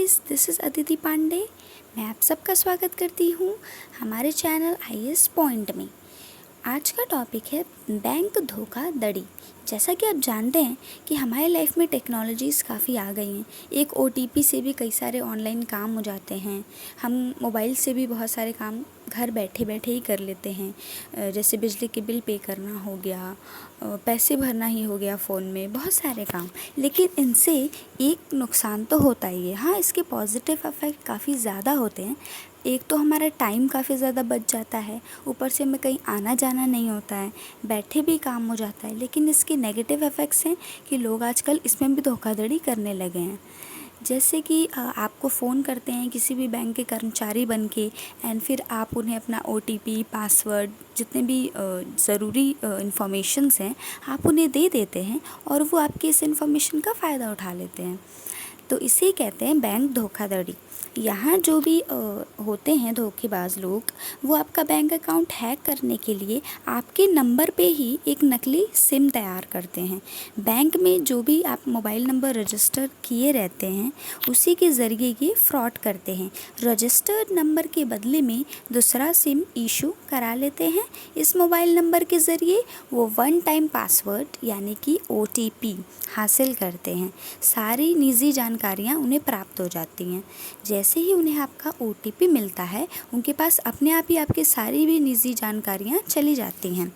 Guys, this is Aditi Pandey. मैं आप सबका स्वागत करती हूँ हमारे चैनल आईएएस पॉइंट में। आज का टॉपिक है बैंक धोखाधड़ी। जैसा कि आप जानते हैं कि हमारे लाइफ में टेक्नोलॉजीज़ काफ़ी आ गई हैं। एक ओटीपी से भी कई सारे ऑनलाइन काम हो जाते हैं। हम मोबाइल से भी बहुत सारे काम घर बैठे बैठे ही कर लेते हैं। जैसे बिजली के बिल पे करना हो गया, पैसे भरना ही हो गया फ़ोन में, बहुत सारे काम। लेकिन इनसे एक नुकसान तो होता ही है। हाँ, इसके पॉजिटिव इफ़ेक्ट काफ़ी ज़्यादा होते हैं। एक तो हमारा टाइम काफ़ी ज़्यादा बच जाता है, ऊपर से हमें कहीं आना जाना नहीं होता है, बैठे भी काम हो जाता है। लेकिन इसके नेगेटिव इफ़ेक्ट्स हैं कि लोग आजकल इसमें भी धोखाधड़ी करने लगे हैं। जैसे कि आपको फ़ोन करते हैं किसी भी बैंक के कर्मचारी बन के, एंड फिर आप उन्हें अपना ओटीपी, पासवर्ड, जितने भी ज़रूरी इन्फॉर्मेशंस हैं आप उन्हें दे देते हैं और वो आपकी इस इन्फॉर्मेशन का फ़ायदा उठा लेते हैं। तो इसे कहते हैं बैंक धोखाधड़ी। यहाँ जो भी होते हैं धोखेबाज लोग, वो आपका बैंक अकाउंट हैक करने के लिए आपके नंबर पे ही एक नकली सिम तैयार करते हैं। बैंक में जो भी आप मोबाइल नंबर रजिस्टर किए रहते हैं उसी के ज़रिए ये फ्रॉड करते हैं। रजिस्टर्ड नंबर के बदले में दूसरा सिम इशू करा लेते हैं। इस मोबाइल नंबर के ज़रिए वो वन टाइम पासवर्ड यानी कि ओटीपी हासिल करते हैं। सारी निजी जानकारियाँ उन्हें प्राप्त हो जाती हैं। जैसे ही उन्हें आपका ओटीपी मिलता है, उनके पास अपने आप ही आपकी सारी भी निजी जानकारियाँ चली जाती हैं,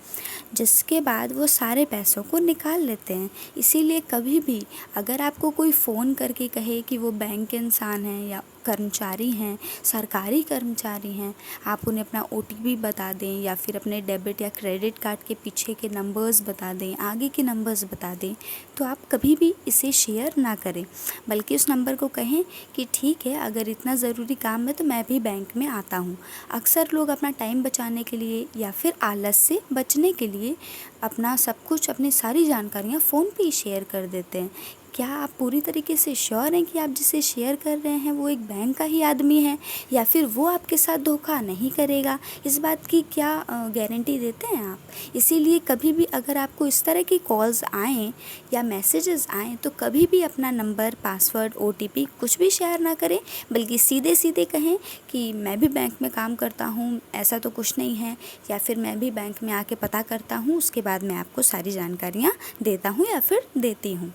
जिसके बाद वो सारे पैसों को निकाल लेते हैं। इसीलिए कभी भी अगर आपको कोई फ़ोन करके कहे कि वो बैंक के इंसान हैं या कर्मचारी हैं, सरकारी कर्मचारी हैं, आप उन्हें अपना ओटीपी बता दें या फिर अपने डेबिट या क्रेडिट कार्ड के पीछे के नंबर्स बता दें, आगे के नंबर्स बता दें, तो आप कभी भी इसे शेयर ना करें। बल्कि उस नंबर को कहें कि ठीक है, अगर इतना ज़रूरी काम है तो मैं भी बैंक में आता हूँ। अक्सर लोग अपना टाइम बचाने के लिए या फिर आलस से बचने के लिए अपना सब कुछ, अपनी सारी जानकारियाँ फ़ोन पे ही शेयर कर देते हैं। क्या आप पूरी तरीके से श्योर हैं कि आप जिसे शेयर कर रहे हैं वो एक बैंक का ही आदमी है या फिर वो आपके साथ धोखा नहीं करेगा? इस बात की क्या गारंटी देते हैं आप? इसीलिए कभी भी अगर आपको इस तरह की कॉल्स आएँ या मैसेजेस आएँ तो कभी भी अपना नंबर, पासवर्ड, ओटीपी कुछ भी शेयर ना करें, बल्कि सीधे सीधे कहें कि मैं भी बैंक में काम करता हूँ, ऐसा तो कुछ नहीं है, या फिर मैं भी बैंक में आके पता करता हूँ, उसके बाद मैं आपको सारी जानकारियाँ देता हूँ या फिर देती हूँ।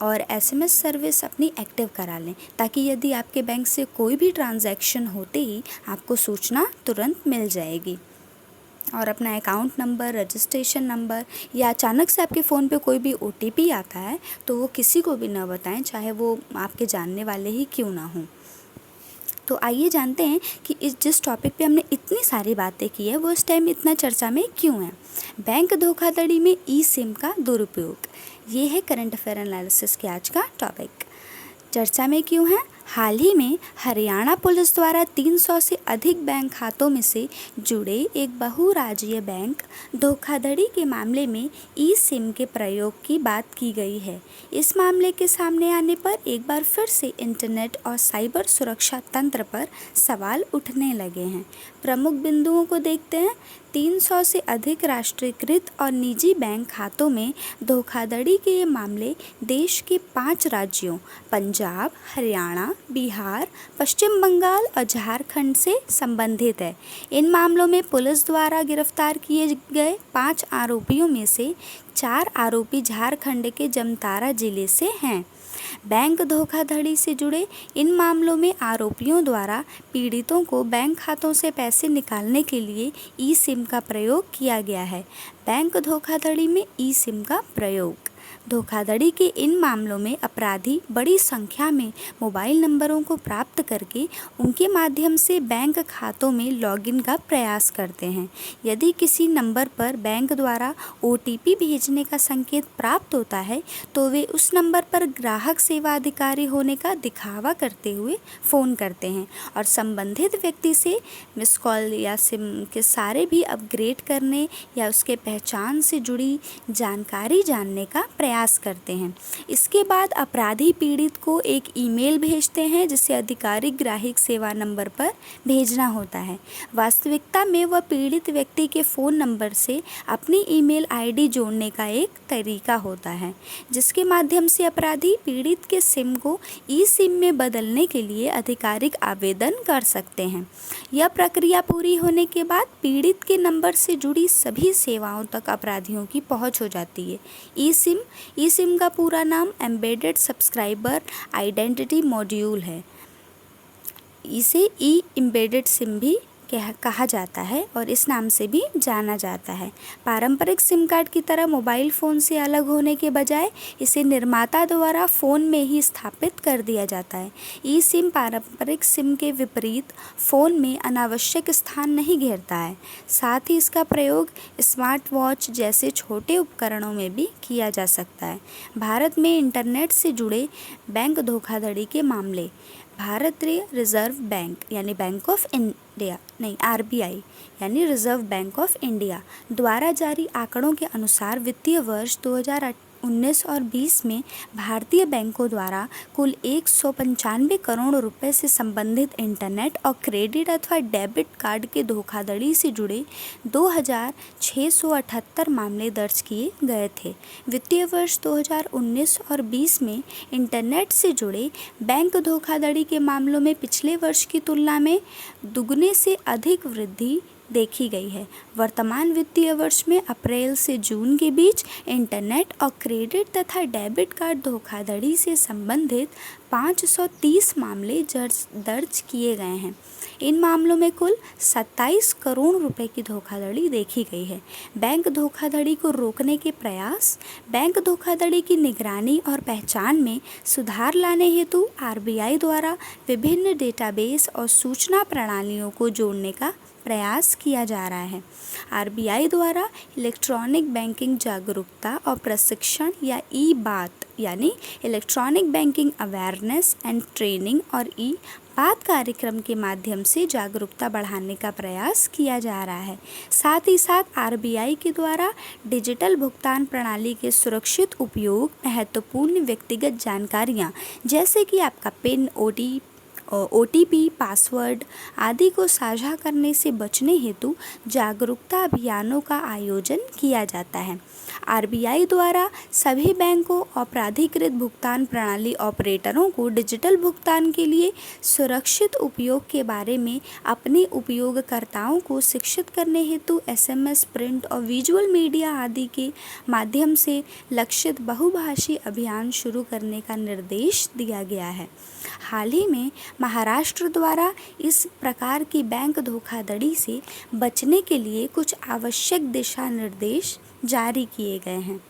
और एसएमएस सर्विस अपनी एक्टिव करा लें, ताकि यदि आपके बैंक से कोई भी ट्रांजैक्शन होते ही आपको सूचना तुरंत मिल जाएगी। और अपना अकाउंट नंबर, रजिस्ट्रेशन नंबर या अचानक से आपके फ़ोन पे कोई भी ओटीपी आता है तो वो किसी को भी ना बताएं, चाहे वो आपके जानने वाले ही क्यों ना हों। तो आइए जानते हैं कि जिस टॉपिक पे हमने इतनी सारी बातें की है वो इस टाइम इतना चर्चा में क्यों है। बैंक धोखाधड़ी में ई सिम का दुरुपयोग, ये है करंट अफेयर एनालिसिस के आज का टॉपिक। चर्चा में क्यों है? हाल ही में हरियाणा पुलिस द्वारा 300 से अधिक बैंक खातों में से जुड़े एक बहुराज्यीय बैंक धोखाधड़ी के मामले में ई सिम के प्रयोग की बात की गई है। इस मामले के सामने आने पर एक बार फिर से इंटरनेट और साइबर सुरक्षा तंत्र पर सवाल उठने लगे हैं। प्रमुख बिंदुओं को देखते हैं। 300 से अधिक राष्ट्रीयकृत और निजी बैंक खातों में धोखाधड़ी के ये मामले देश के 5 राज्यों पंजाब, हरियाणा, बिहार, पश्चिम बंगाल और झारखंड से संबंधित है। इन मामलों में पुलिस द्वारा गिरफ्तार किए गए 5 आरोपियों में से 4 आरोपी झारखंड के जामताड़ा जिले से हैं। बैंक धोखाधड़ी से जुड़े इन मामलों में आरोपियों द्वारा पीड़ितों को बैंक खातों से पैसे निकालने के लिए ई सिम का प्रयोग किया गया है। बैंक धोखाधड़ी में ई सिम का प्रयोग। धोखाधड़ी के इन मामलों में अपराधी बड़ी संख्या में मोबाइल नंबरों को प्राप्त करके उनके माध्यम से बैंक खातों में लॉगिन का प्रयास करते हैं। यदि किसी नंबर पर बैंक द्वारा ओटीपी भेजने का संकेत प्राप्त होता है तो वे उस नंबर पर ग्राहक सेवा अधिकारी होने का दिखावा करते हुए फ़ोन करते हैं और संबंधित व्यक्ति से मिस कॉल या सिम के सारे भी अपग्रेड करने या उसके पहचान से जुड़ी जानकारी जानने का प्रयास प्रयास करते हैं। इसके बाद अपराधी पीड़ित को एक ईमेल भेजते हैं जिसे आधिकारिक ग्राहक सेवा नंबर पर भेजना होता है। वास्तविकता में वह पीड़ित व्यक्ति के फ़ोन नंबर से अपनी ईमेल आईडी जोड़ने का एक तरीका होता है, जिसके माध्यम से अपराधी पीड़ित के सिम को ई सिम में बदलने के लिए आधिकारिक आवेदन कर सकते हैं। यह प्रक्रिया पूरी होने के बाद पीड़ित के नंबर से जुड़ी सभी सेवाओं तक अपराधियों की पहुंच हो जाती है। ई सिम का पूरा नाम एम्बेडेड सब्सक्राइबर आइडेंटिटी मॉड्यूल है। इसे ई एम्बेडेड सिम भी कहा जाता है और इस नाम से भी जाना जाता है। पारंपरिक सिम कार्ड की तरह मोबाइल फ़ोन से अलग होने के बजाय इसे निर्माता द्वारा फ़ोन में ही स्थापित कर दिया जाता है। ई सिम पारंपरिक सिम के विपरीत फ़ोन में अनावश्यक स्थान नहीं घेरता है। साथ ही इसका प्रयोग स्मार्ट वॉच जैसे छोटे उपकरणों में भी किया जा सकता है। भारत में इंटरनेट से जुड़े बैंक धोखाधड़ी के मामले। भारतीय रिजर्व बैंक यानी बैंक ऑफ इंडिया नहीं आरबीआई यानी रिजर्व बैंक ऑफ इंडिया द्वारा जारी आंकड़ों के अनुसार वित्तीय वर्ष 2019 और 20 में भारतीय बैंकों द्वारा कुल 195 करोड़ रुपए से संबंधित इंटरनेट और क्रेडिट अथवा डेबिट कार्ड के धोखाधड़ी से जुड़े 2678 मामले दर्ज किए गए थे। वित्तीय वर्ष 2019 और 20 में इंटरनेट से जुड़े बैंक धोखाधड़ी के मामलों में पिछले वर्ष की तुलना में दुगने से अधिक वृद्धि देखी गई है। वर्तमान वित्तीय वर्ष में अप्रैल से जून के बीच इंटरनेट और क्रेडिट तथा डेबिट कार्ड धोखाधड़ी से संबंधित 530 मामले दर्ज किए गए हैं। इन मामलों में कुल 27 करोड़ रुपए की धोखाधड़ी देखी गई है। बैंक धोखाधड़ी को रोकने के प्रयास। बैंक धोखाधड़ी की निगरानी और पहचान में सुधार लाने हेतु आरबीआई द्वारा विभिन्न डेटाबेस और सूचना प्रणालियों को जोड़ने का प्रयास किया जा रहा है। आरबीआई द्वारा इलेक्ट्रॉनिक बैंकिंग जागरूकता और प्रशिक्षण या ई बात यानी electronic banking awareness and training और ई बात कार्यक्रम के माध्यम से जागरूकता बढ़ाने का प्रयास किया जा रहा है। साथ ही साथ आरबीआई के द्वारा डिजिटल भुगतान प्रणाली के सुरक्षित उपयोग, महत्वपूर्ण व्यक्तिगत जानकारियां जैसे कि आपका पिन, ओटीपी, पासवर्ड आदि को साझा करने से बचने हेतु जागरूकता अभियानों का आयोजन किया जाता है। आरबीआई द्वारा सभी बैंकों और प्राधिकृत भुगतान प्रणाली ऑपरेटरों को डिजिटल भुगतान के लिए सुरक्षित उपयोग के बारे में अपने उपयोगकर्ताओं को शिक्षित करने हेतु एसएमएस, प्रिंट और विजुअल मीडिया आदि के माध्यम से लक्षित बहुभाषी अभियान शुरू करने का निर्देश दिया गया है। हाल ही में महाराष्ट्र द्वारा इस प्रकार की बैंक धोखाधड़ी से बचने के लिए कुछ आवश्यक दिशा निर्देश जारी किए गए हैं।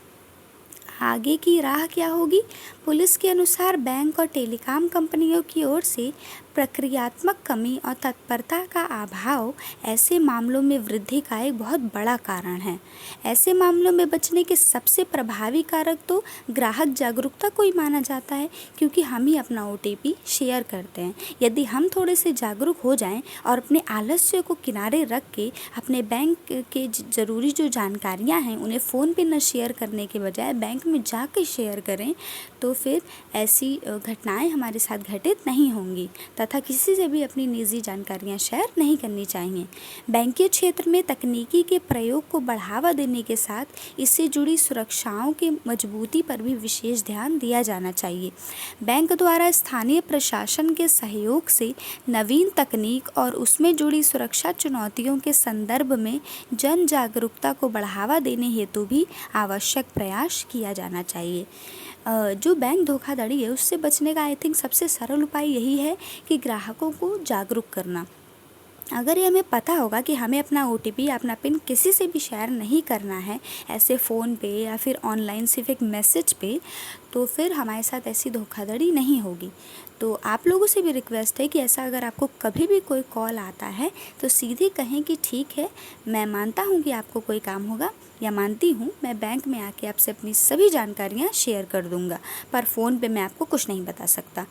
आगे की राह क्या होगी? पुलिस के अनुसार बैंक और टेलीकॉम कंपनियों की ओर से प्रक्रियात्मक कमी और तत्परता का अभाव ऐसे मामलों में वृद्धि का एक बहुत बड़ा कारण है। ऐसे मामलों में बचने के सबसे प्रभावी कारक तो ग्राहक जागरूकता को ही माना जाता है, क्योंकि हम ही अपना ओटीपी शेयर करते हैं। यदि हम थोड़े से जागरूक हो जाएं और अपने आलस्य को किनारे रख के अपने बैंक के ज़रूरी जो जानकारियां हैं उन्हें फ़ोन पे न शेयर करने के बजाय बैंक में जाके शेयर करें, तो फिर ऐसी घटनाएं हमारे साथ घटित नहीं होंगी तथा किसी से भी अपनी निजी जानकारियां शेयर नहीं करनी चाहिए। बैंकिंग क्षेत्र में तकनीकी के प्रयोग को बढ़ावा देने के साथ इससे जुड़ी सुरक्षाओं के मजबूती पर भी विशेष ध्यान दिया जाना चाहिए। बैंक द्वारा स्थानीय प्रशासन के सहयोग से नवीन तकनीक और उसमें जुड़ी सुरक्षा चुनौतियों के संदर्भ में जन जागरूकता को बढ़ावा देने हेतु भी आवश्यक प्रयास किया जाना चाहिए। जो बैंक धोखाधड़ी है उससे बचने का आई थिंक सबसे सरल उपाय यही है कि ग्राहकों को जागरूक करना। अगर ये हमें पता होगा कि हमें अपना ओटीपी या अपना पिन किसी से भी शेयर नहीं करना है, ऐसे फ़ोन पे या फिर ऑनलाइन सिर्फ एक मैसेज पे, तो फिर हमारे साथ ऐसी धोखाधड़ी नहीं होगी। तो आप लोगों से भी रिक्वेस्ट है कि ऐसा अगर आपको कभी भी कोई कॉल आता है तो सीधे कहें कि ठीक है, मैं मानता हूँ कि आपको कोई काम होगा, या मानती हूँ मैं बैंक में आके आपसे अपनी सभी जानकारियाँ शेयर कर दूँगा, पर फ़ोन पे मैं आपको कुछ नहीं बता सकता।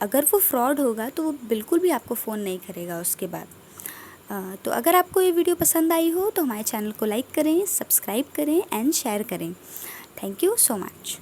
अगर वो फ्रॉड होगा तो वो बिल्कुल भी आपको फ़ोन नहीं करेगा उसके बाद। तो अगर आपको ये वीडियो पसंद आई हो तो हमारे चैनल को लाइक करें, सब्सक्राइब करें एंड शेयर करें। Thank you so much.